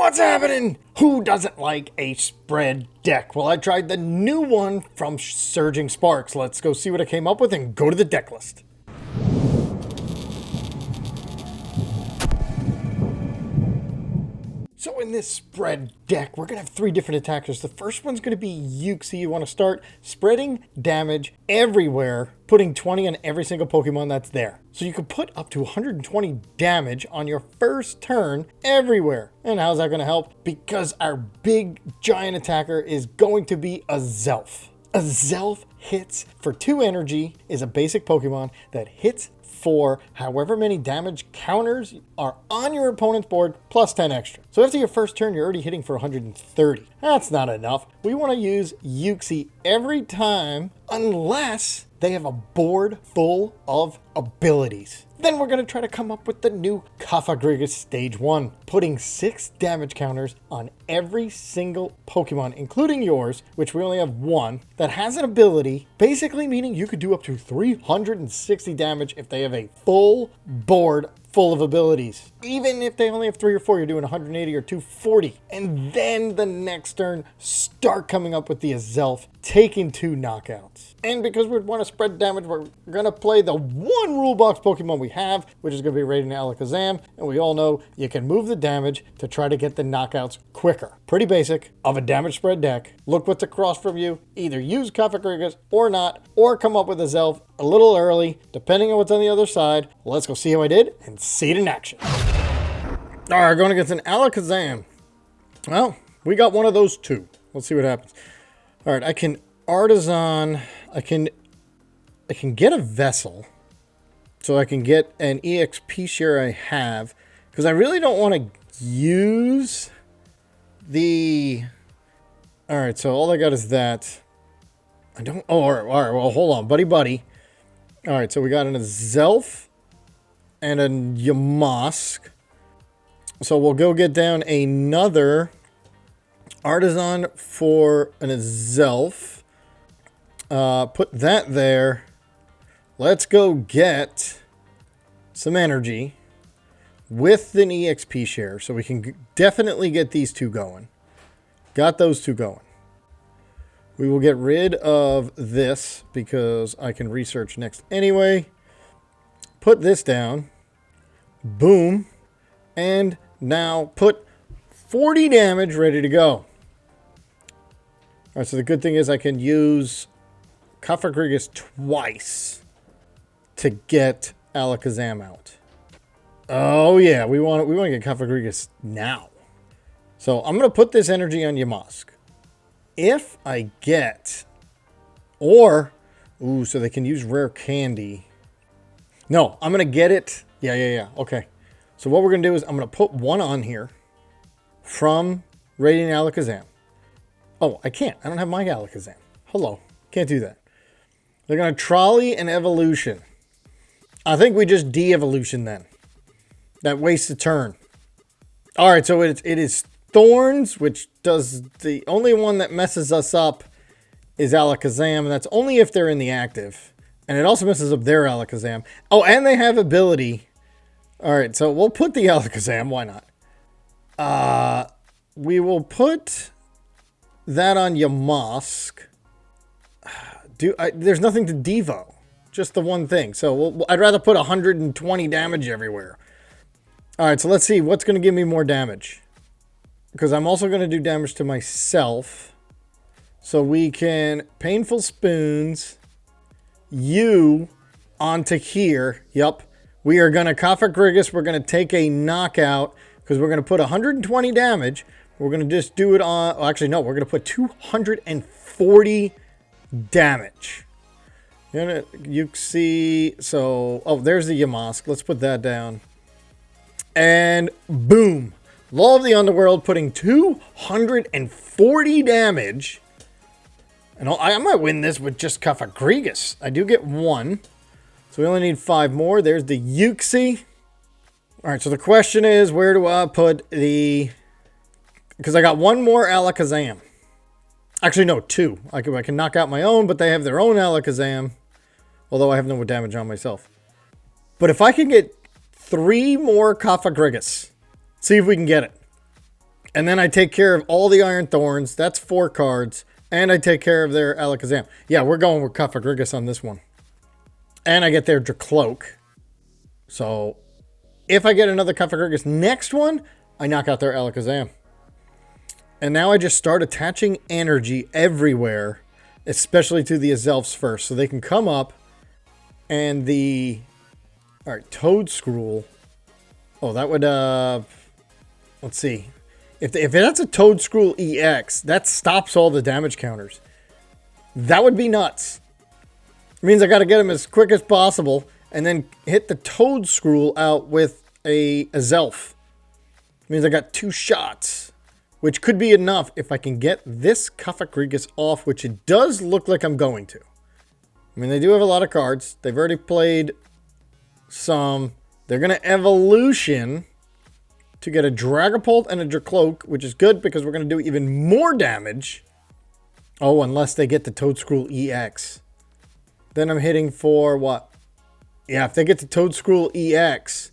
What's happening? Who doesn't like a spread deck? Well, I tried the new one from Surging Sparks. Let's go see what I came up with and go to the deck list. So in this spread deck, we're going to have 3 different attackers. The first one's going to be Uxie. You want to start spreading damage everywhere, putting 20 on every single Pokemon that's there. So you can put up to 120 damage on your first turn everywhere. And how's that going to help? Because our big giant attacker is going to be Azelf. Azelf hits for 2 energy, is a basic Pokemon that hits for however many damage counters are on your opponent's board plus 10 extra. So after your first turn, you're already hitting for 130. That's not enough. We want to use Uxie every time unless they have a board full of abilities. Then we're going to try to come up with the new Cofagrigus Stage 1, putting 6 damage counters on every single Pokemon, including yours, which we only have 1, that has an ability, basically meaning you could do up to 360 damage if they have a full board full of abilities. Even if they only have 3 or 4, you're doing 180 or 240. And then the next turn, start coming up with the Azelf, taking 2 knockouts. And because we want to spread damage, we're going to play the one rule box Pokemon we have, which is going to be Radiant Alakazam. And we all know you can move the damage to try to get the knockouts quicker. Pretty basic of a damage spread deck. Look what's across from you. Either use Cofagrigus or not, or come up with Azelf a little early, depending on what's on the other side. Let's go see how I did and see it in action. All right, going against an Alakazam. Well, we got one of those 2. Let's see what happens. All right, I can Artazon. I can get a Vessel, so I can get an EXP share I have, because I really don't want to use the... All right, so all I got is that. I don't... Oh, all right, well, hold on. Buddy-Buddy. All right, so we got an Azelf and a Yamask. So we'll go get down another Artazon for an Azelf. Put that there. Let's go get some energy with an EXP share, so we can definitely get these 2 going. Got those 2 going. We will get rid of this because I can research next anyway. Put this down. Boom. And now put 40 damage ready to go. All right, so the good thing is I can use Cofagrigus twice to get Alakazam out. Oh yeah, we want to get Cofagrigus now. So I'm going to put this energy on Yamask. If I get, or, ooh, so they can use rare candy. No, I'm going to get it. Yeah. Okay. So what we're going to do is I'm going to put 1 on here from Radiant Alakazam. Oh, I can't. I don't have my Alakazam. Hello. Can't do that. They're going to trolley and evolution. I think we just de-evolution then. That wastes a turn. All right, so it is Thorns, which does the only one that messes us up is Alakazam, and that's only if they're in the active. And it also messes up their Alakazam. Oh, and they have ability. All right, so we'll put the Alakazam. Why not? We will put that on Yamask. There's nothing to Devo. Just the one thing. So I'd rather put 120 damage everywhere. All right, so let's see. What's going to give me more damage? Because I'm also going to do damage to myself. So we can Painful Spoons you onto here. Yup. We are going to Cofagrigus. We're going to take a knockout because we're going to put 120 damage. We're going to just do it on... Oh, actually, no. We're going to put 240 damage. Uxie. So, oh, there's the Yamask. Let's put that down. And boom. Law of the Underworld putting 240 damage. And I might win this with just Cofagrigus. I do get 1. So we only need 5 more. There's the Uxie. All right, so the question is, where do I put the... Because I got 1 more Alakazam. Actually, no, 2. I can knock out my own, but they have their own Alakazam. Although I have no damage on myself. But if I can get 3 more Cofagrigus, see if we can get it. And then I take care of all the Iron Thorns. That's 4 cards. And I take care of their Alakazam. Yeah, we're going with Cofagrigus on this one. And I get their Dracloak. So, if I get another Cofagrigus next one, I knock out their Alakazam. And now I just start attaching energy everywhere, especially to the Azelfs first. So they can come up and the... Alright, Toedscruel. Oh, that would... Let's see. If that's a Toedscruel EX, that stops all the damage counters. That would be nuts. It means I got to get him as quick as possible and then hit the Toedscruel out with a Azelf. It means I got 2 shots, which could be enough if I can get this Cofagrigus off, which it does look like I'm going to. I mean, they do have a lot of cards. They've already played some. They're going to Evolution to get a Dragapult and a Dracloak, which is good because we're going to do even more damage. Oh, unless they get the Toedscruel EX. Then I'm hitting for what? Yeah, if they get the Toedscruel EX.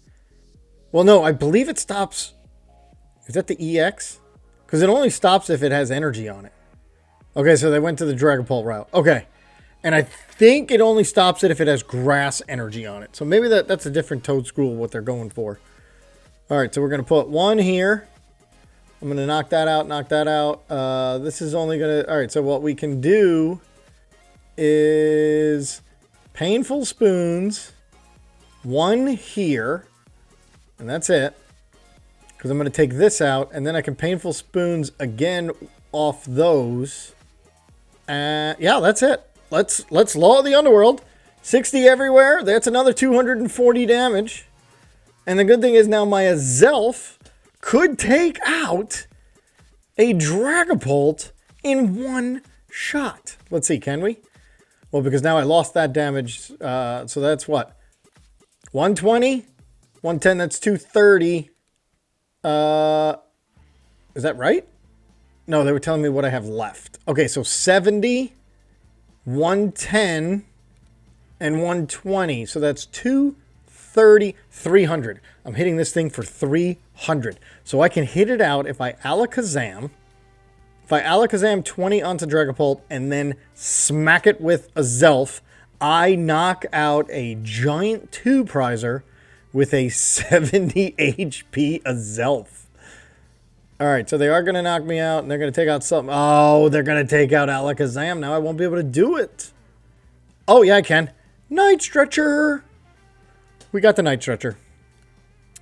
Well, no, I believe it stops. Is that the EX? Because it only stops if it has energy on it. Okay, so they went to the Dragapult route. Okay. And I think it only stops it if it has grass energy on it. So maybe that's a different Toedscruel, what they're going for. Alright, so we're going to put 1 here. I'm going to knock that out, knock that out. This is only going to... Alright, so what we can do is Painful Spoons. 1 here. And that's it. Because I'm going to take this out. And then I can Painful Spoons again off those. Yeah, that's it. Let's Law of the Underworld. 60 everywhere. That's another 240 damage. And the good thing is now my Azelf could take out a Dragapult in 1 shot. Let's see, can we? Well, because now I lost that damage. So that's what? 120? 110, that's 230. Is that right? No, they were telling me what I have left. Okay, so 70, 110, and 120. So that's 230, 300. I'm hitting this thing for 300. So I can hit it out if I Alakazam. If I Alakazam 20 onto Dragapult and then smack it with Azelf, I knock out a giant 2-prizer with a 70 HP Azelf. Alright, so they are going to knock me out, and they're going to take out something. Oh, they're going to take out Alakazam. Now I won't be able to do it. Oh, yeah, I can. Night Stretcher! We got the Night Stretcher.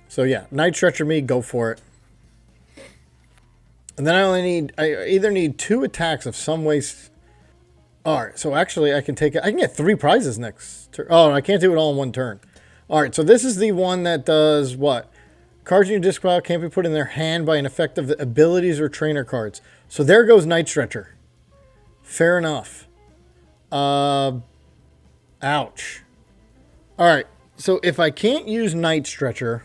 So, yeah, Night Stretcher me, go for it. And then I either need 2 attacks of some ways. Alright, so actually I can get 3 prizes next turn. Oh, I can't do it all in 1 turn. Alright, so this is the one that does what? Cards in your disc pile can't be put in their hand by an effect of the abilities or trainer cards. So there goes Night Stretcher. Fair enough. Ouch. Alright, so if I can't use Night Stretcher,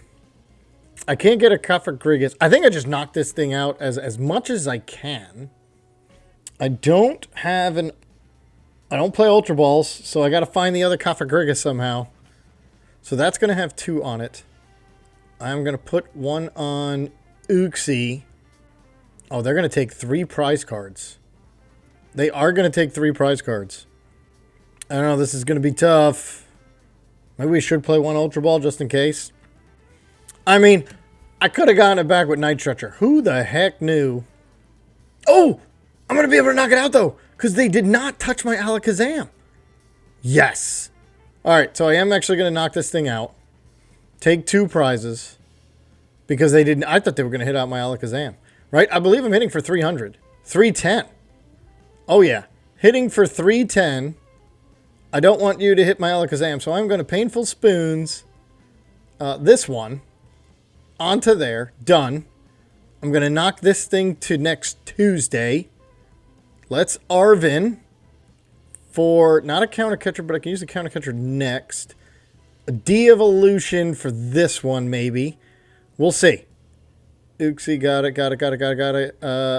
I can't get a Cofagrigus. I think I just knocked this thing out as much as I can. I don't play Ultra Balls, so I got to find the other Cofagrigus somehow. So that's going to have 2 on it. I'm going to put 1 on Uxie. Oh, they're going to take 3 prize cards. They are going to take 3 prize cards. I don't know, this is going to be tough. Maybe we should play 1 Ultra Ball just in case. I mean, I could have gotten it back with Night Stretcher. Who the heck knew? Oh! I'm going to be able to knock it out, though. Because they did not touch my Alakazam. Yes. Alright, so I am actually going to knock this thing out. Take 2 prizes. Because they didn't... I thought they were going to hit out my Alakazam. Right? I believe I'm hitting for 300. 310. Oh, yeah. Hitting for 310. I don't want you to hit my Alakazam, so I'm going to Painful Spoons this one onto there. Done. I'm going to knock this thing to next Tuesday. Let's Arven for not a counter catcher, but I can use the counter catcher next. A de-evolution for this one, maybe. We'll see. Uxie, got it.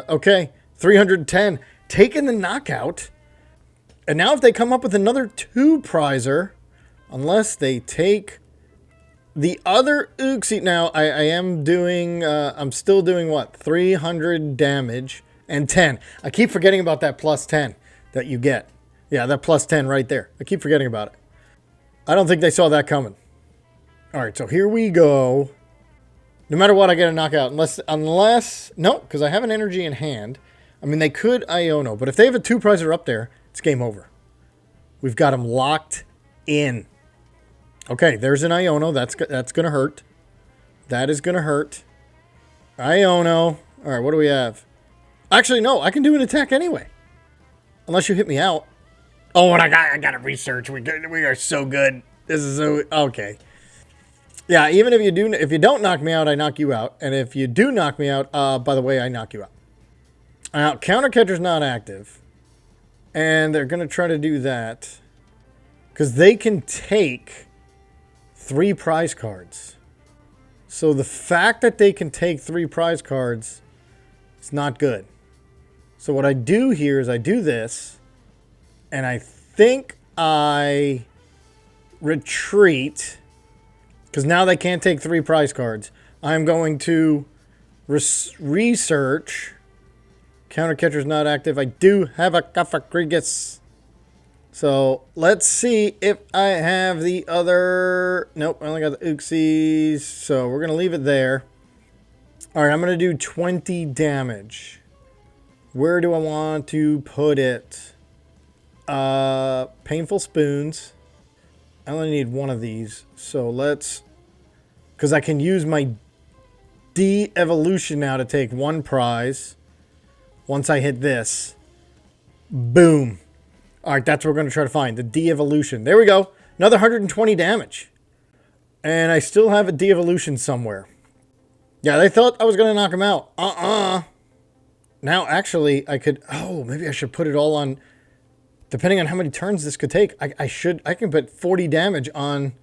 Okay, 310. Taking the knockout. And now if they come up with another 2-prizer, unless they take The other Uxie, now I am doing, I'm still doing what? 300 damage and 10. I keep forgetting about that plus 10 that you get. Yeah, that plus 10 right there. I keep forgetting about it. I don't think they saw that coming. All right, so here we go. No matter what, I get a knockout. Unless, no, because I have an energy in hand. I mean, they could Iono, but if they have a 2-prizer up there, it's game over. We've got them locked in. Okay, there's an Iono. That's going to hurt. That is going to hurt. Iono. All right, what do we have? Actually, no, I can do an attack anyway. Unless you hit me out. Oh, and I got to research. We are so good. This is so... Okay. Yeah, even if you don't knock me out, I knock you out. And if you do knock me out, by the way, I knock you out. Now, counter catcher's not active. And they're going to try to do that. Because they can take 3 prize cards. So the fact that they can take 3 prize cards is not good. So what I do here is I do this. And I think I retreat. Because now they can't take 3 prize cards. I'm going to research. Counter catcher's not active. I do have a Cofagrigus. So let's see if I have the other. Nope, I only got the Uxies. So we're going to leave it there. All right, I'm going to do 20 damage. Where do I want to put it? Painful Spoons. I only need one of these. So let's... Because I can use my Devolution now to take 1 prize. Once I hit this. Boom. Alright, that's what we're going to try to find. The Devolution. There we go. Another 120 damage. And I still have a Devolution somewhere. Yeah, they thought I was going to knock him out. Now, actually, I could... Oh, maybe I should put it all on... Depending on how many turns this could take, I can put 40 damage on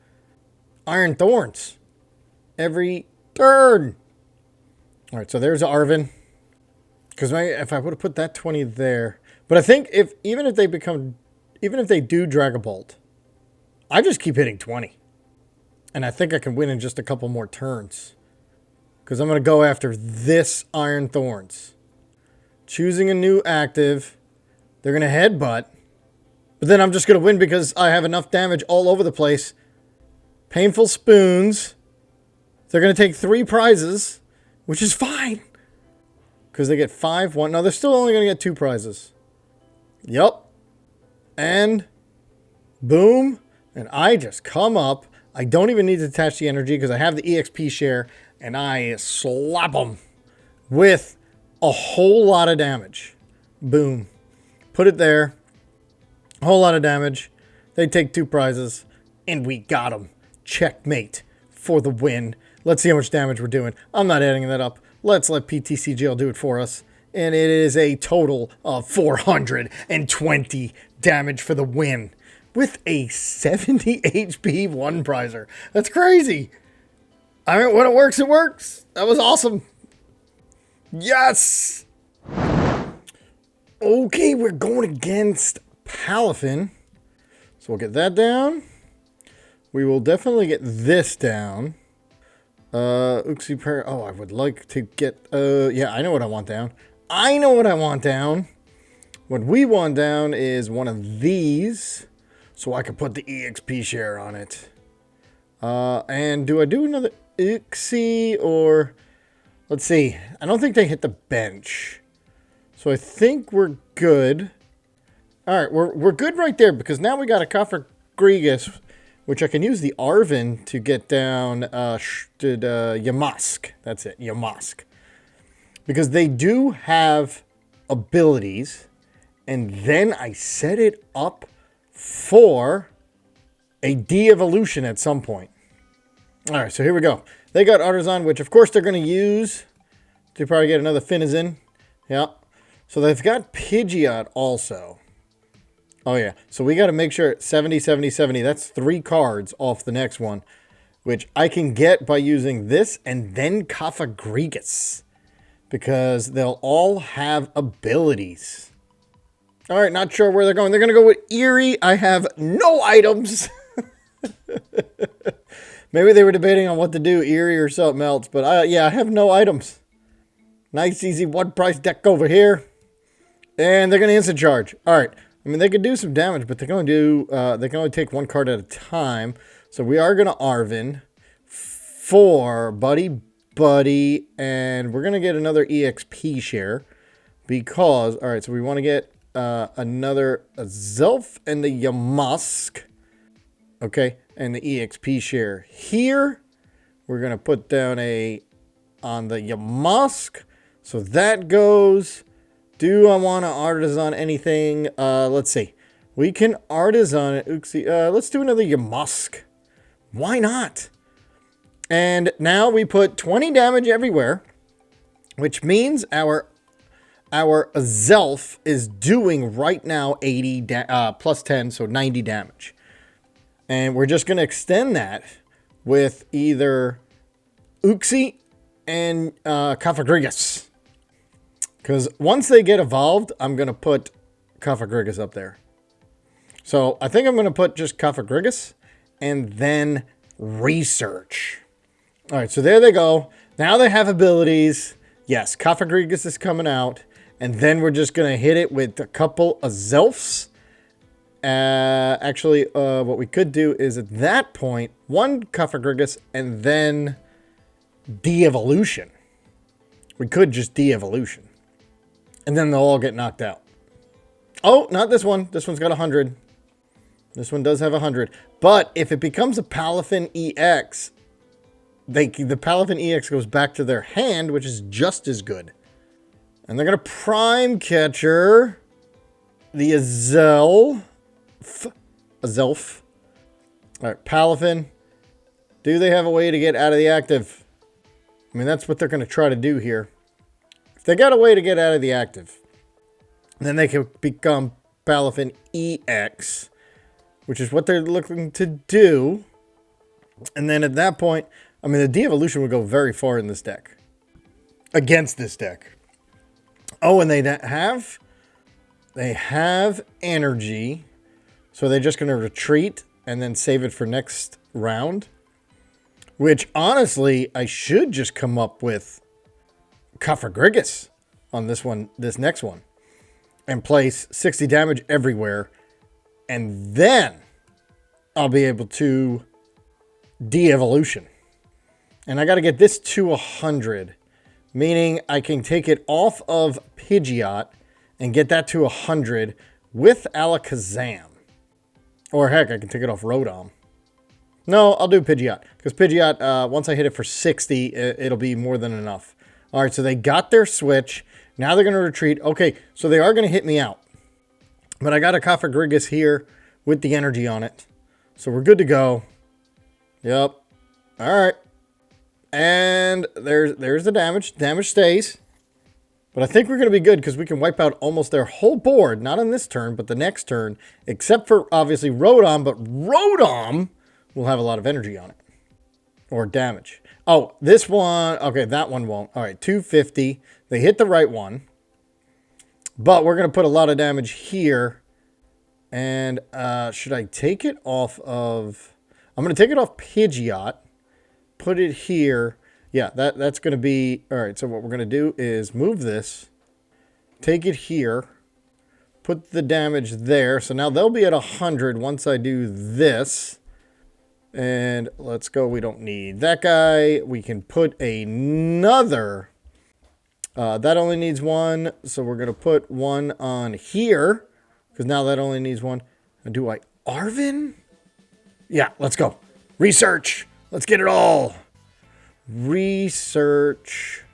Iron Thorns every turn. All right, so there's Arven. Because if I would have put that 20 there, but I think even if they do Dragapult, I just keep hitting 20, and I think I can win in just a couple more turns. Because I'm going to go after this Iron Thorns, choosing a new active. They're going to headbutt. But then I'm just going to win because I have enough damage all over the place. Painful Spoons. They're going to take 3 prizes, which is fine. Because they get 5, 1. No, they're still only going to get 2 prizes. Yup. And boom. And I just come up. I don't even need to attach the energy because I have the EXP share. And I slap them with a whole lot of damage. Boom. Put it there. A whole lot of damage. They take 2 prizes. And we got them. Checkmate for the win. Let's see how much damage we're doing. I'm not adding that up. Let's let ptcgl do it for us. And it is a total of 420 damage for the win. With a 70 HP 1 prizer. That's crazy. I mean, when it works, it works. That was awesome. Yes! Okay, we're going against Palafin. So we'll get that down. We will definitely get this down. Uxie PAR. Oh, I would like to get... yeah, I know what I want down. I know what I want down. What we want down is one of these. So I can put the EXP share on it. And do I do another Uxie or... Let's see. I don't think they hit the bench. So I think we're good. All right, we're good right there because now we got a Cofagrigus, which I can use the Arven to get down Yamask. That's it, Yamask. Because they do have abilities, and then I set it up for a de-evolution at some point. All right, so here we go. They got Artazon, which of course they're going to use to probably get another Finizen. Yeah. So they've got Pidgeot also. Oh, yeah. So we got to make sure 70, 70, 70. That's 3 cards off the next one, which I can get by using this and then Cofagrigus because they'll all have abilities. All right, not sure where they're going. They're going to go with Eerie. I have no items. Maybe they were debating on what to do, Eerie or something else. But yeah, I have no items. Nice, easy, one price deck over here. And they're going to instant charge. All right. I mean, they could do some damage, but they can only take one card at a time. So we are going to Arven for Buddy-Buddy. And we're going to get another EXP share. Because, all right, so we want to get another Azelf and the Yamask. Okay, and the EXP share here. We're going to put down on the Yamask. So that goes. Do I want to Artazon anything? Let's see. We can Artazon Uxie. Let's do another Yamask. Why not? And now we put 20 damage everywhere, which means our Azelf is doing right now 80 plus 10, so 90 damage. And we're just going to extend that with either Uxie and Cofagrigus. Because once they get evolved, I'm going to put Cofagrigus up there. So I think I'm going to put just Cofagrigus and then Research. All right, so there they go. Now they have abilities. Yes, Cofagrigus is coming out. And then we're just going to hit it with a couple Azelfs. Actually, what we could do is at that point, one Cofagrigus and then De-Evolution. We could just De-Evolution. And then they'll all get knocked out. Oh, not this one. This one's got 100. This one does have 100. But if it becomes a Palafin EX, the Palafin EX goes back to their hand, which is just as good. And they're going to Prime Catcher the Azelf. All right, Palafin. Do they have a way to get out of the active? I mean, that's what they're going to try to do here. If they got a way to get out of the active, then they can become Palafin EX, which is what they're looking to do. And then at that point, I mean, the De-Evolution would go very far in this deck. Against this deck. Oh, and they have energy. So they're just going to retreat and then save it for next round. Which, honestly, I should just come up with Cofagrigus on this next one. And place 60 damage everywhere. And then I'll be able to De-Evolution. And I got to get this to 100. Meaning I can take it off of Pidgeot and get that to 100 with Alakazam. Or heck, I can take it off Rotom. No, I'll do Pidgeot. Because Pidgeot, once I hit it for 60, it'll be more than enough. All right, so they got their switch. Now they're going to retreat. Okay, so they are going to hit me out. But I got a Cofagrigus here with the energy on it. So we're good to go. Yep. All right. And there's the damage. Damage stays. But I think we're going to be good because we can wipe out almost their whole board. Not on this turn, but the next turn. Except for, obviously, Rotom. But Rotom will have a lot of energy on it. Or damage. Oh, this one. Okay, that one won't. All right, 250. They hit the right one. But we're going to put a lot of damage here. And should I take it off of... I'm going to take it off Pidgeot. Put it here. Yeah, that's going to be... All right, so what we're going to do is move this. Take it here. Put the damage there. So now they'll be at 100 once I do this. And let's go. We don't need that guy. We can put another... that only needs one. So we're going to put one on here. Because now that only needs one. And do I... Arven? Yeah, let's go. Research. Let's get it all. Research.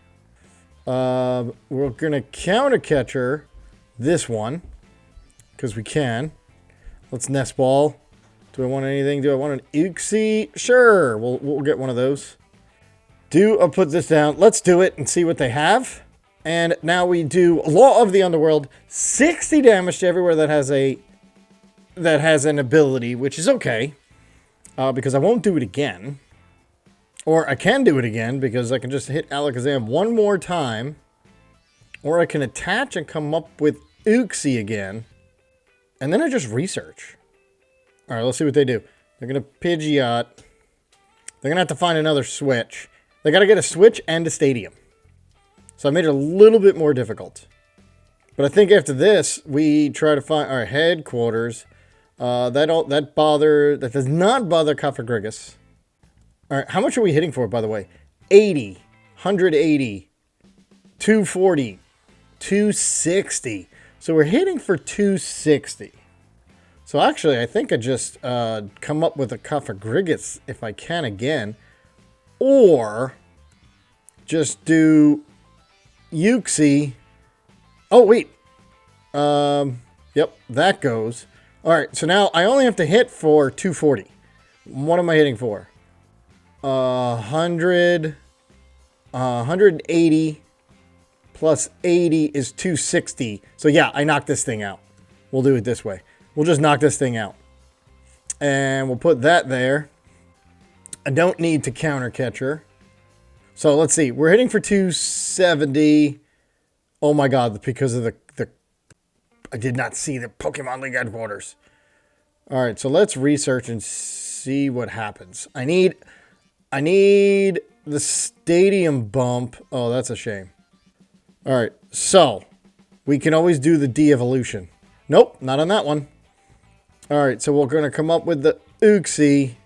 We're going to counter catcher this one. Because we can. Let's Nest Ball. Do I want anything? Do I want an Uxie? Sure. We'll get one of those. I'll put this down. Let's do it and see what they have. And now we do Law of the Underworld. 60 damage to everywhere that has an ability, which is okay. Because I won't do it again. Or I can do it again because I can just hit Alakazam one more time. Or I can attach and come up with Uxie again. And then I just research. Alright, let's see what they do. They're going to Pidgeot. They're going to have to find another switch. They got to get a switch and a stadium. So I made it a little bit more difficult. But I think after this, we try to find our headquarters. That does not bother Cofagrigus. All right, how much are we hitting for, by the way? 80, 180, 240, 260. So we're hitting for 260. So actually, I think I just come up with a Cofagrigus if I can again. Or just do Uxie. Oh, wait. Yep, that goes. All right, so now I only have to hit for 240. What am I hitting for? 180 plus 80 is 260. So yeah, I knocked this thing out. We'll do it this way. We'll just knock this thing out. And we'll put that there. I don't need to counter catcher. So let's see. We're hitting for 270. Oh my god, because of the I did not see the Pokemon League headquarters. All right, so let's research and see what happens. I need the stadium bump. Oh, that's a shame. All right, so we can always do the de-evolution. Nope, not on that one. All right, so we're going to come up with the Uxie.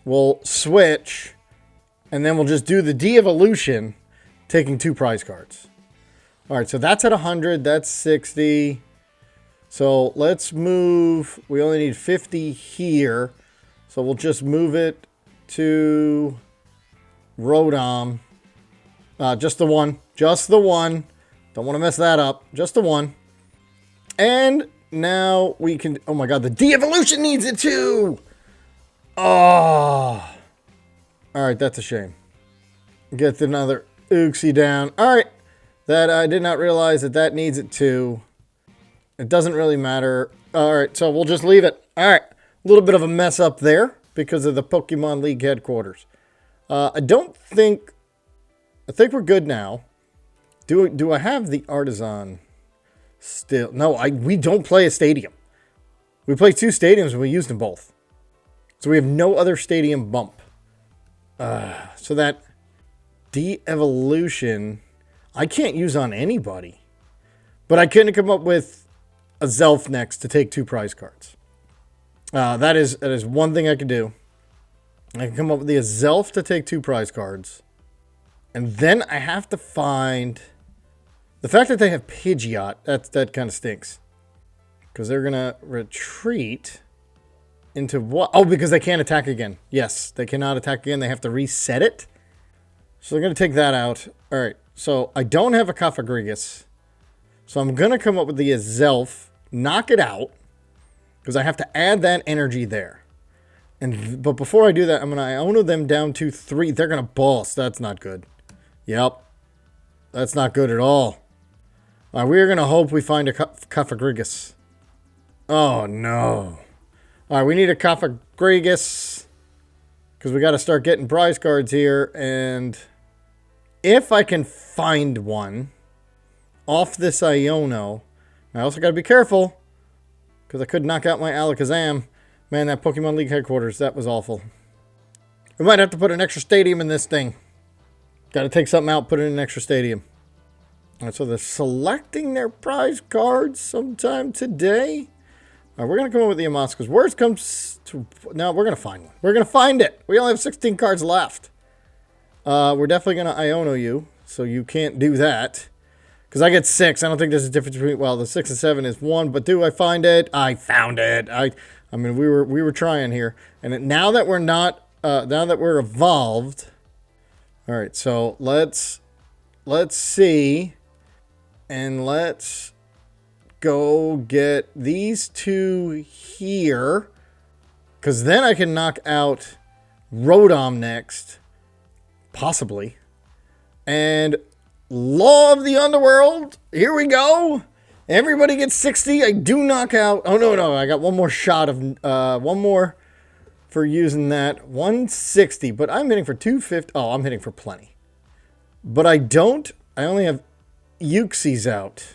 We'll switch, and then we'll just do the de-evolution, taking 2 prize cards. All right, so that's at 100. That's 60. So let's move. We only need 50 here. So we'll just move it to Rotom. Just the one. Just the one. Don't want to mess that up. Just the one. And now we can... Oh my god, the de-evolution needs it too! Oh. Alright, that's a shame. Get another Uxie down. Alright. That I did not realize that needs it too. It doesn't really matter. Alright, so we'll just leave it. Alright. A little bit of a mess up there because of the Pokemon League headquarters. I think we're good now. Do I have the Artazon still? No, we don't play a stadium. We played 2 stadiums and we used them both. So we have no other stadium bump. So that de-evolution I can't use on anybody. But I couldn't come up with Azelf next to take 2 prize cards. That is one thing I can do. I can come up with the Azelf to take 2 prize cards. And then I have to find... The fact that they have Pidgeot, that kind of stinks. Because they're going to retreat into what? Oh, because they can't attack again. Yes, they cannot attack again. They have to reset it. So they're going to take that out. All right, so I don't have a Cofagrigus. So I'm going to come up with the Azelf, knock it out. Because I have to add that energy there. But before I do that, I'm going to Iono them down to 3. They're going to boss. That's not good. Yep. That's not good at all. We're going to hope we find a Cofagrigus. Oh, no. All right, we need a Cofagrigus. Because we got to start getting prize cards here. And if I can find one off this Iono, I also got to be careful. Because I could knock out my Alakazam. Man, that Pokemon League headquarters, that was awful. We might have to put an extra stadium in this thing. Got to take something out, put it in an extra stadium. All right, so they're selecting their prize cards sometime today. All right, we're going to come up with the Yamask, because worst comes to... No, we're going to find one. We're going to find it. We only have 16 cards left. We're definitely going to Iono you, so you can't do that. Because I get 6. I don't think there's a difference between... Well, the 6 and 7 is 1, but do I find it? I found it. I mean, we were trying here. And now that we're not... now that we're evolved... All right, so let's see... And let's go get these 2 here. Because then I can knock out Rotom next. Possibly. And Law of the Underworld. Here we go. Everybody gets 60. I do knock out. Oh, no. I got one more shot of... one more for using that. 160. But I'm hitting for 250. Oh, I'm hitting for plenty. But I don't... I only have... Uxie's out.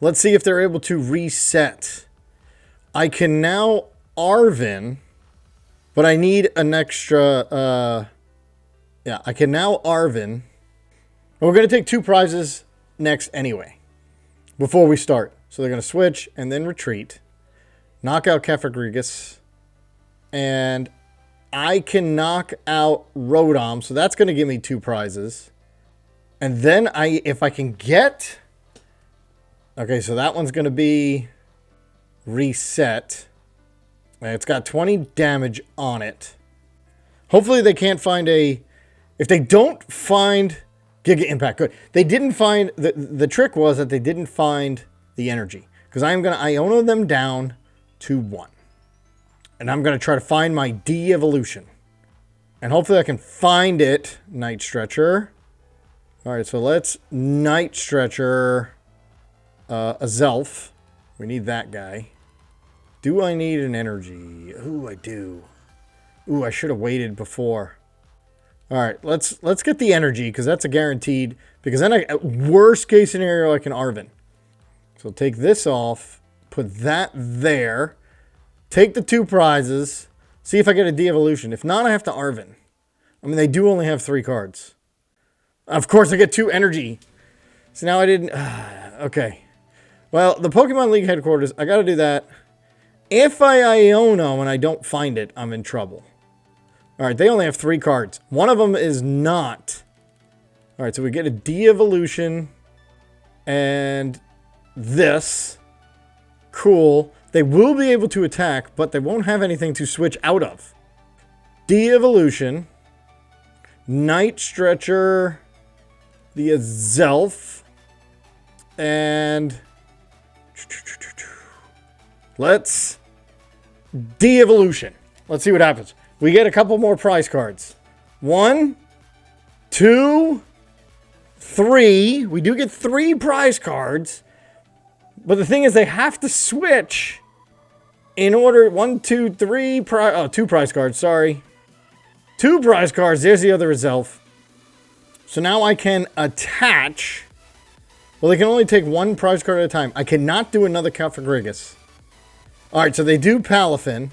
Let's see if they're able to reset. I can now Arven But I need an extra, yeah, I can now Arven. We're going to take 2 prizes next anyway, before we start. So they're going to switch and then retreat. Knock out Cofagrigus. And I can knock out Rotom, so that's going to give me 2 prizes. And then if I can get... Okay, so that one's going to be reset. And it's got 20 damage on it. Hopefully they can't find a... If they don't find Giga Impact, good. They didn't find... The trick was that they didn't find the energy. Because I am going to Iono them down to 1. And I'm going to try to find my Devolution. And hopefully I can find it. Night Stretcher. Alright, so let's Night Stretcher Azelf. We need that guy. Do I need an energy? Ooh, I do. Ooh, I should have waited before. Alright, let's get the energy, because that's a guaranteed. Because then, worst case scenario, I can Arven. So take this off. Put that there. Take the 2 prizes. See if I get a Devolution. If not, I have to Arven. I mean, they do only have 3 cards. Of course, I get 2 energy. So now I didn't... okay. Well, the Pokemon League headquarters, I gotta do that. If I Iono and I don't find it, I'm in trouble. Alright, they only have 3 cards. One of them is not. Alright, so we get a Devolution. And this. Cool. They will be able to attack, but they won't have anything to switch out of. Devolution. Night Stretcher. The Azelf. And... let's... Devolution. Let's see what happens. We get a couple more prize cards. 1, 2, 3. We do get 3 prize cards. But the thing is, they have to switch in order. 1, 2, 3. 2 prize cards. Sorry. 2 prize cards. There's the other Azelf. So now I can attach. Well, they can only take 1 prize card at a time. I cannot do another Cofagrigus. Alright, so they do Palafin.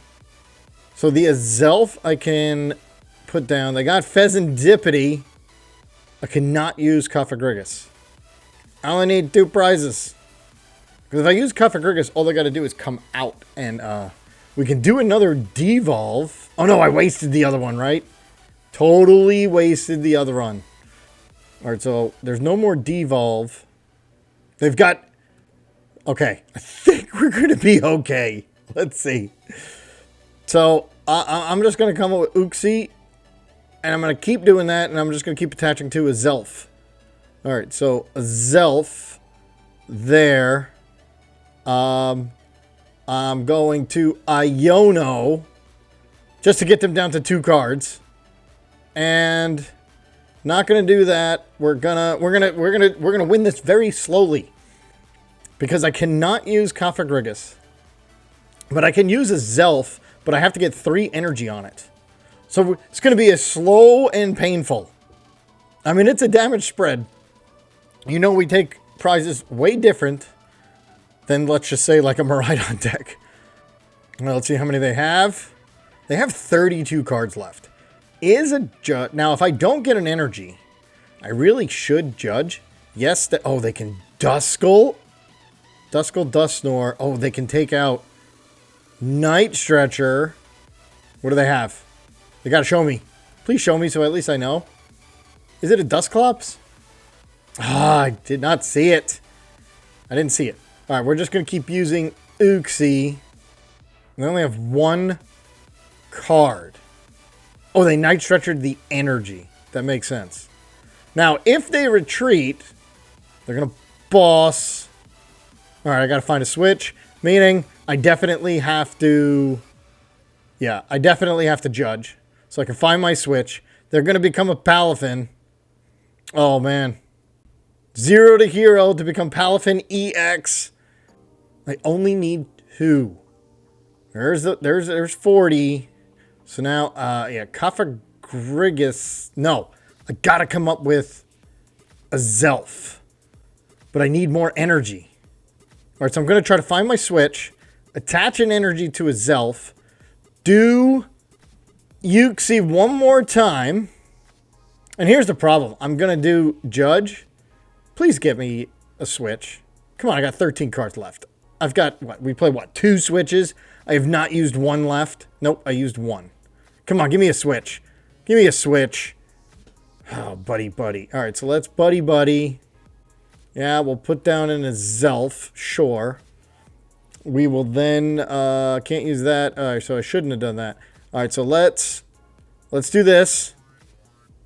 So the Azelf I can put down. They got Pheasantipity. I cannot use Cofagrigus. I only need 2 prizes. Because if I use Cofagrigus, all they got to do is come out. And we can do another Devolve. Oh no, I wasted the other one, right? Totally wasted the other one. Alright, so there's no more Devolve. They've got... Okay, I think we're going to be okay. Let's see. So, I'm just going to come up with Uxie. And I'm going to keep doing that. And I'm just going to keep attaching to Azelf. Alright, so Azelf. There. I'm going to Iono. Just to get them down to 2 cards. And... not gonna do that. We're gonna win this very slowly. Because I cannot use Cofagrigus. But I can use Azelf, but I have to get 3 energy on it. So it's gonna be a slow and painful. I mean, it's a damage spread. You know, we take prizes way different than, let's just say, like a Miraidon deck. Well, let's see how many they have. They have 32 cards left. Now, if I don't get an energy, I really should judge. Yes, oh, they can Duskull. Duskull, Dusknoir. Oh, they can take out Night Stretcher. What do they have? They gotta show me. Please show me so at least I know. Is it a Dusclops? Ah, I did not see it. I didn't see it. Alright, we're just gonna keep using Uxie. They only have 1 card. Oh, they Night Stretchered the energy. That makes sense. Now, if they retreat, they're going to boss. Alright, I got to find a switch. Meaning, I definitely have to... yeah, I definitely have to judge. So I can find my switch. They're going to become a Palafin. Oh, man. 0 to hero to become Palafin EX. I only need 2. There's 40. So now, yeah, Cofagrigus. No, I gotta come up with Azelf. But I need more energy. Alright, so I'm gonna try to find my switch, attach an energy to Azelf, do Uxie one more time. And here's the problem. I'm going to do Judge. Please get me a Switch. Come on, I got 13 cards left. I've got, what, we played, what, 2 Switches? I have not used one left. Nope, I used one. Come on, give me a Switch. Give me a Switch. Oh, Buddy-Buddy. All right, so let's Buddy-Buddy. Yeah, we'll put down an Azelf, sure. We will then, can't use that. All right, so I shouldn't have done that. All right, so let's do this.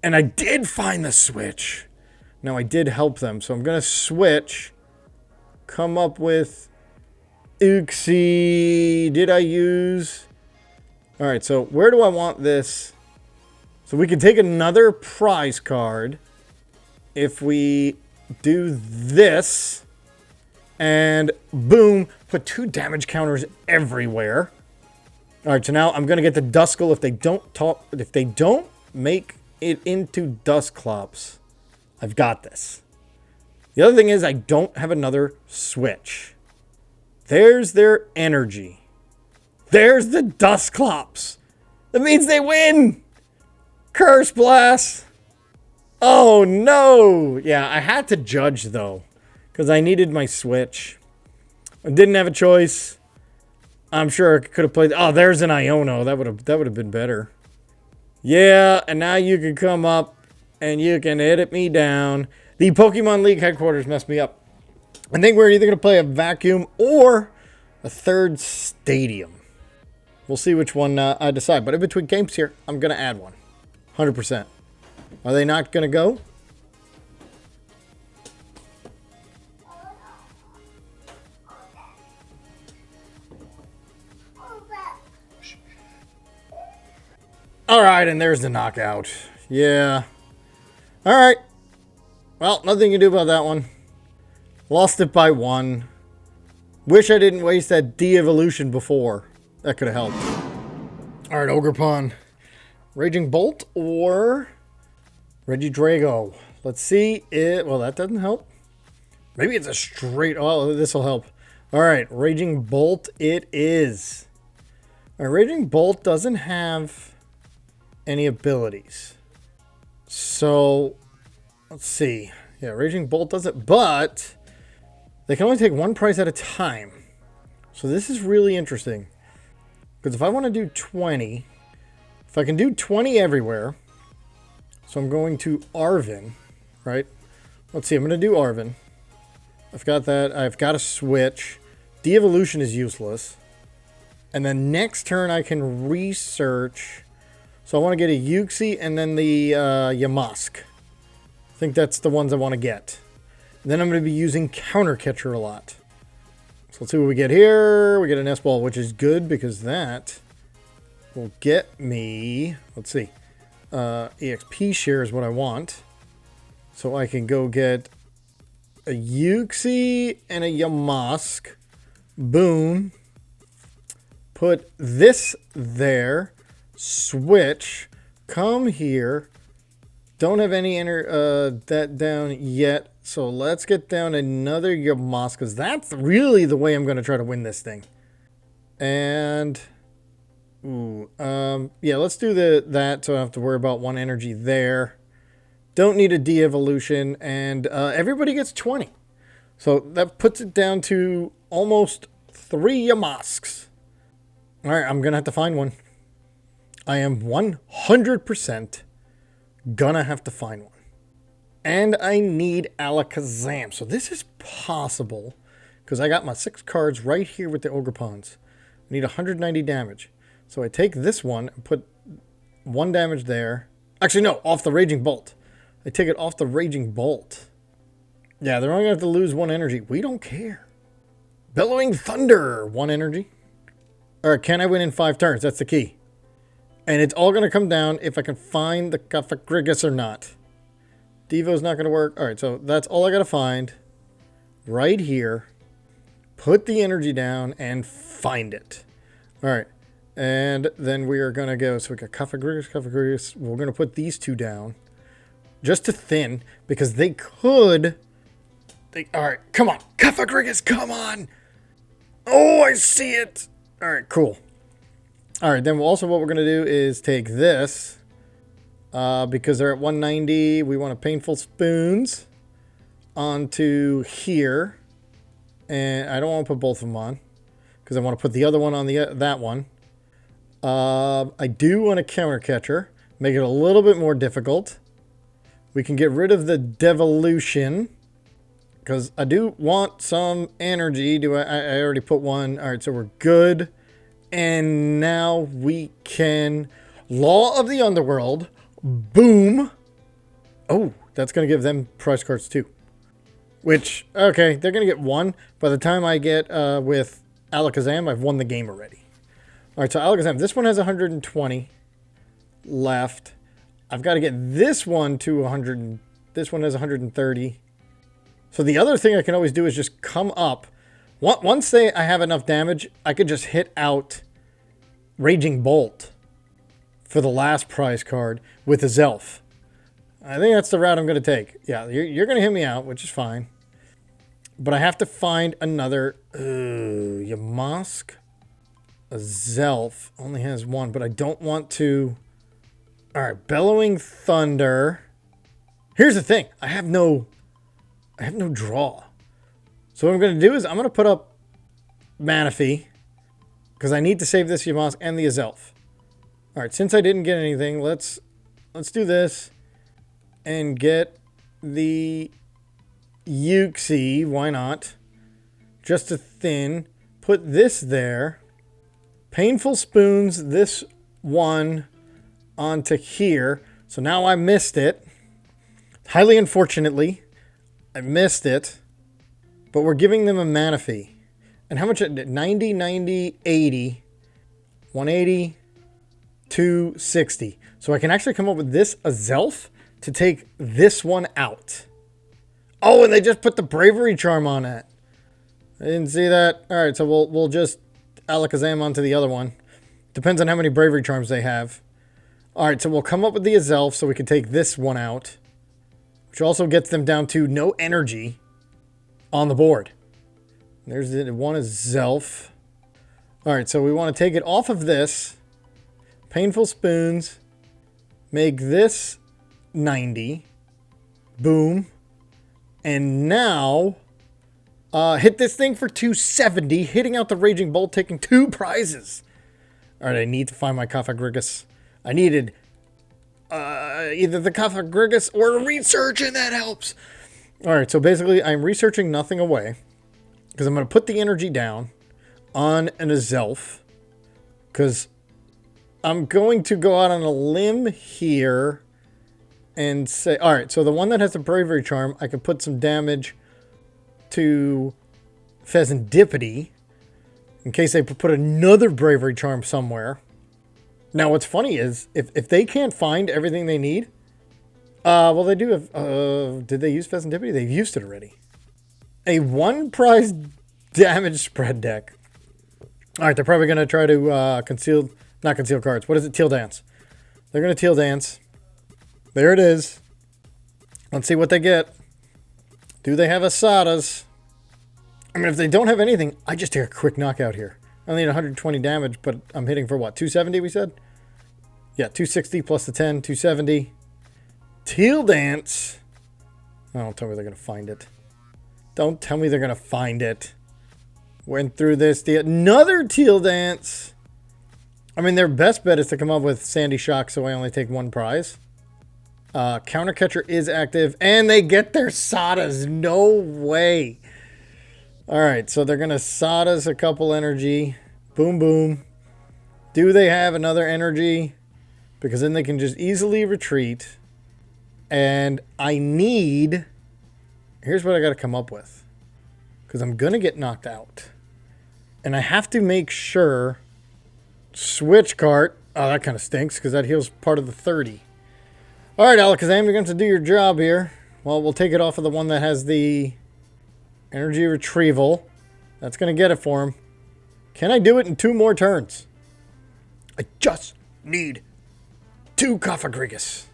And I did find the Switch. Now, I did help them, so I'm going to switch. Come up with Uxie. Did I use? All right, so where do I want this? So we can take another prize card if we do this. And boom, put 2 damage counters everywhere. All right, so now I'm going to get the Duskull if they don't make it into Dusclops. I've got this. The other thing is I don't have another Switch. There's their energy. There's the Dusclops. That means they win. Curse Blast. Oh, no. Yeah, I had to Judge, though, because I needed my Switch. I didn't have a choice. I'm sure I could have played. Oh, there's an Iono. That would have been better. Yeah, and now you can come up and you can hit me down. The Pokemon League headquarters messed me up. I think we're either going to play a vacuum or a 3rd stadium. We'll see which one I decide. But in between games here, I'm going to add one. 100%. Are they not going to go? All right, and there's the knockout. Yeah. All right. Well, nothing you can do about that one. Lost it by 1. Wish I didn't waste that de-evolution before. That could have helped. All right, Ogerpon. Raging Bolt or Regidrago. Let's see it. Well, that doesn't help. Maybe it's a straight. Oh, this will help. All right, Raging Bolt it is. All right, Raging Bolt doesn't have any abilities. So, let's see. Yeah, Raging Bolt doesn't, but they can only take 1 prize at a time. So this is really interesting. Because if I want to do 20, if I can do 20 everywhere, so I'm going to Arven, right? Let's see, I'm going to do Arven. I've got that. I've got a switch. De-evolution is useless. And then next turn I can research. So I want to get a Uxie and then the Yamask. I think that's the ones I want to get. And then I'm going to be using Counter Catcher a lot. So let's see what we get here. We get a Nest Ball, which is good because that will get me, let's see, EXP share is what I want. So I can go get a Uxie and a Yamask. Boom. Put this there. Switch. Come here. Don't have any that down yet. So let's get down another Yamask, because that's really the way I'm going to try to win this thing. And yeah, let's do that so I don't have to worry about 1 energy there. Don't need a de-evolution, and everybody gets 20. So that puts it down to almost 3 Yamasks. All right, I'm going to have to find one. I am 100% gonna have to find one. And I need Alakazam. So this is possible because I got my 6 cards right here with the Ogerpons. I need 190 damage. So I take this one and put 1 damage there. Actually, no, off the Raging Bolt. I take it off the Raging Bolt. Yeah, they're only going to have to lose 1 energy. We don't care. Bellowing Thunder, 1 energy. All right, can I win in 5 turns? That's the key. And it's all going to come down if I can find the Cofagrigus or not. Devo's not going to work. All right, so that's all I got to find. Right here. Put the energy down and find it. All right. And then we are going to go. So we got Cofagrigus. We're going to put these 2 down. Just to thin. Because they could. All right, come on. Cofagrigus, come on. Oh, I see it. All right, cool. All right, then also what we're going to do is take this. Because they're at 190, we want a Painful Spoons onto here. And I don't want to put both of them on, because I want to put the other one on that one. I do want a Counter Catcher. Make it a little bit more difficult. We can get rid of the Devolution, because I do want some energy. I already put one. All right, so we're good. And now we can Law of the Underworld. Boom. Oh, that's going to give them prize cards too. Which, okay, they're going to get one. By the time I get with Alakazam, I've won the game already. All right, so Alakazam, this one has 120 left. I've got to get this one to 100. This one has 130. So the other thing I can always do is just come up. Once I have enough damage, I could just hit out Raging Bolt for the last prize card with Azelf. I think that's the route I'm going to take. Yeah, you're going to hit me out, which is fine. But I have to find another... Yamask Azelf only has one, but I don't want to... Alright, Bellowing Thunder. Here's the thing. I have no draw. So what I'm going to do is I'm going to put up Manaphy, because I need to save this Yamask and the Azelf. Alright, since I didn't get anything, let's do this and get the Uxie. Why not? Just a thin. Put this there. Painful Spoons this one onto here. So now I missed it. Highly unfortunately, I missed it. But we're giving them a Manaphy. And how much? 90, 90, 80, 180, 260. So I can actually come up with this Azelf to take this one out. Oh, and they just put the Bravery Charm on it. I didn't see that. All right, so we'll just Alakazam onto the other one. Depends on how many Bravery Charms they have. All right, so we'll come up with the Azelf so we can take this one out, which also gets them down to no energy on the board. There's the one Azelf. All right, so we want to take it off of this. Painful Spoons. Make this 90. Boom. And now, hit this thing for 270. Hitting out the Raging Bolt, taking 2 prizes. All right, I need to find my Cofagrigus. I needed either the Cofagrigus or research, and that helps. All right, so basically, I'm researching nothing away, because I'm going to put the energy down on an Azelf, because I'm going to go out on a limb here and say, all right, so the one that has the Bravery Charm, I can put some damage to Pheasantipity in case they put another Bravery Charm somewhere. Now, what's funny is, if they can't find everything they need, well, they do have, did they use Pheasantipity? They've used it already. A 1 prize damage spread deck. All right, they're probably going to try to not conceal cards. What is it? Teal Dance. They're going to Teal Dance. There it is. Let's see what they get. Do they have Asadas? I mean, if they don't have anything, I just take a quick knockout here. I only need 120 damage, but I'm hitting for what? 270, we said? Yeah, 260 plus the 10, 270. Teal Dance. Oh, don't tell me they're going to find it. Don't tell me they're going to find it. Went through this. Another Teal Dance. I mean, their best bet is to come up with Sandy Shock, so I only take 1 prize. Counter Catcher is active, and they get their Sadas. No way. All right, so they're going to Sadas a couple energy. Boom, boom. Do they have another energy? Because then they can just easily retreat. And I need... Here's what I got to come up with. Because I'm going to get knocked out. And I have to make sure... Switch cart. Oh, that kind of stinks because that heals part of the 30. All right, Alakazam, you're going to have to do your job here. Well, we'll take it off of the one that has the energy retrieval. That's going to get it for him. Can I do it in 2 more turns? I just need 2 Cofagrigus.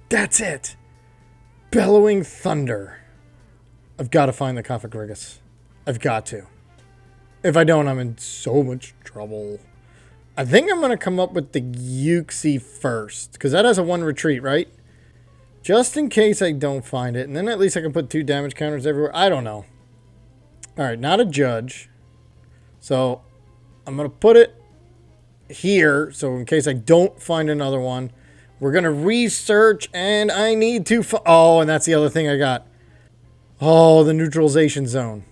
That's it. Bellowing Thunder. I've got to find the Cofagrigus. I've got to. If I don't, I'm in so much trouble. I think I'm going to come up with the Uxie first, because that has a 1 retreat, right? Just in case I don't find it. And then at least I can put 2 damage counters everywhere. I don't know. All right, not a judge. So I'm going to put it here. So in case I don't find another one, we're going to research. And I need to... Oh, and that's the other thing I got. Oh, the neutralization zone.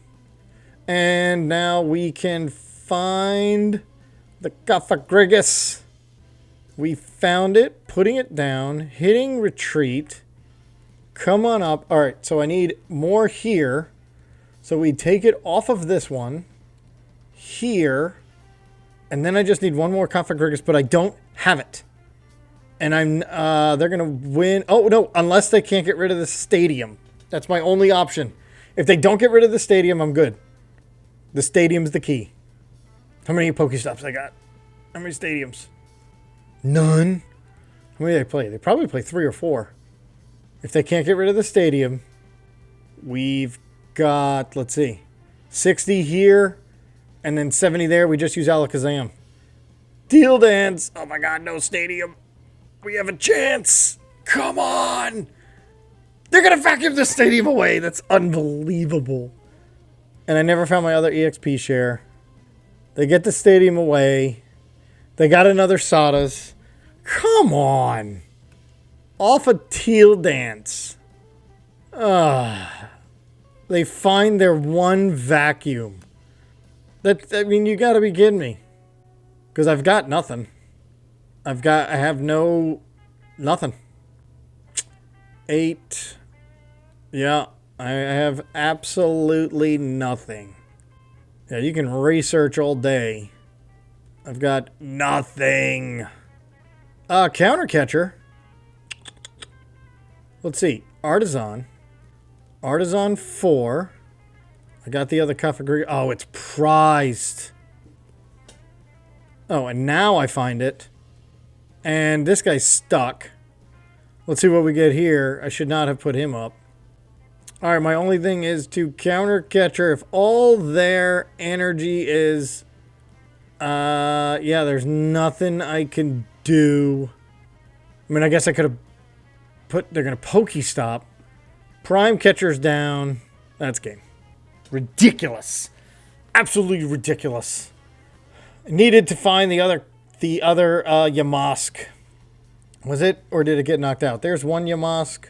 And now we can find the Cofagrigus. We found it, putting it down, hitting retreat. Come on up. All right, so I need more here. So we take it off of this one. Here. And then I just need one more Cofagrigus, but I don't have it. And they're going to win. Oh, no, unless they can't get rid of the stadium. That's my only option. If they don't get rid of the stadium, I'm good. The stadium's the key. How many Pokestops I got? How many stadiums? None. How many do they play? They probably play 3 or 4. If they can't get rid of the stadium, we've got, let's see, 60 here, and then 70 there. We just use Alakazam. Deal dance. Oh my god, no stadium. We have a chance. Come on. They're going to vacuum the stadium away. That's unbelievable. And I never found my other EXP share. They get the stadium away. They got another Sadas. Come on. Off a teal dance. They find their one vacuum. I mean, you gotta be kidding me. Because I've got nothing. I have nothing. 8. Yeah, I have absolutely nothing. Yeah, you can research all day. I've got nothing. Counter catcher. Let's see. Artazon. Artazon 4. I got the other Cofagrigus. Oh, it's prized. Oh, and now I find it. And this guy's stuck. Let's see what we get here. I should not have put him up. Alright, my only thing is to counter catcher. If all their energy is... yeah, there's nothing I can do. I mean, I guess I could have put... They're going to Pokestop. Prime catcher's down. That's game. Ridiculous. Absolutely ridiculous. I needed to find the other Yamask. Was it? Or did it get knocked out? There's one Yamask.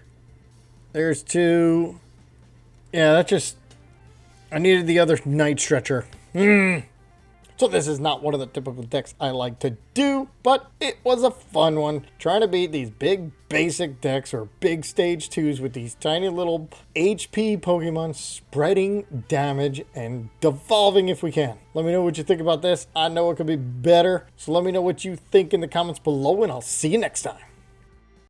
There's 2. Yeah, that just... I needed the other Night Stretcher. So this is not one of the typical decks I like to do, but it was a fun one. Trying to beat these big basic decks or big stage 2s with these tiny little HP Pokemon spreading damage and devolving if we can. Let me know what you think about this. I know it could be better, so let me know what you think in the comments below, and I'll see you next time.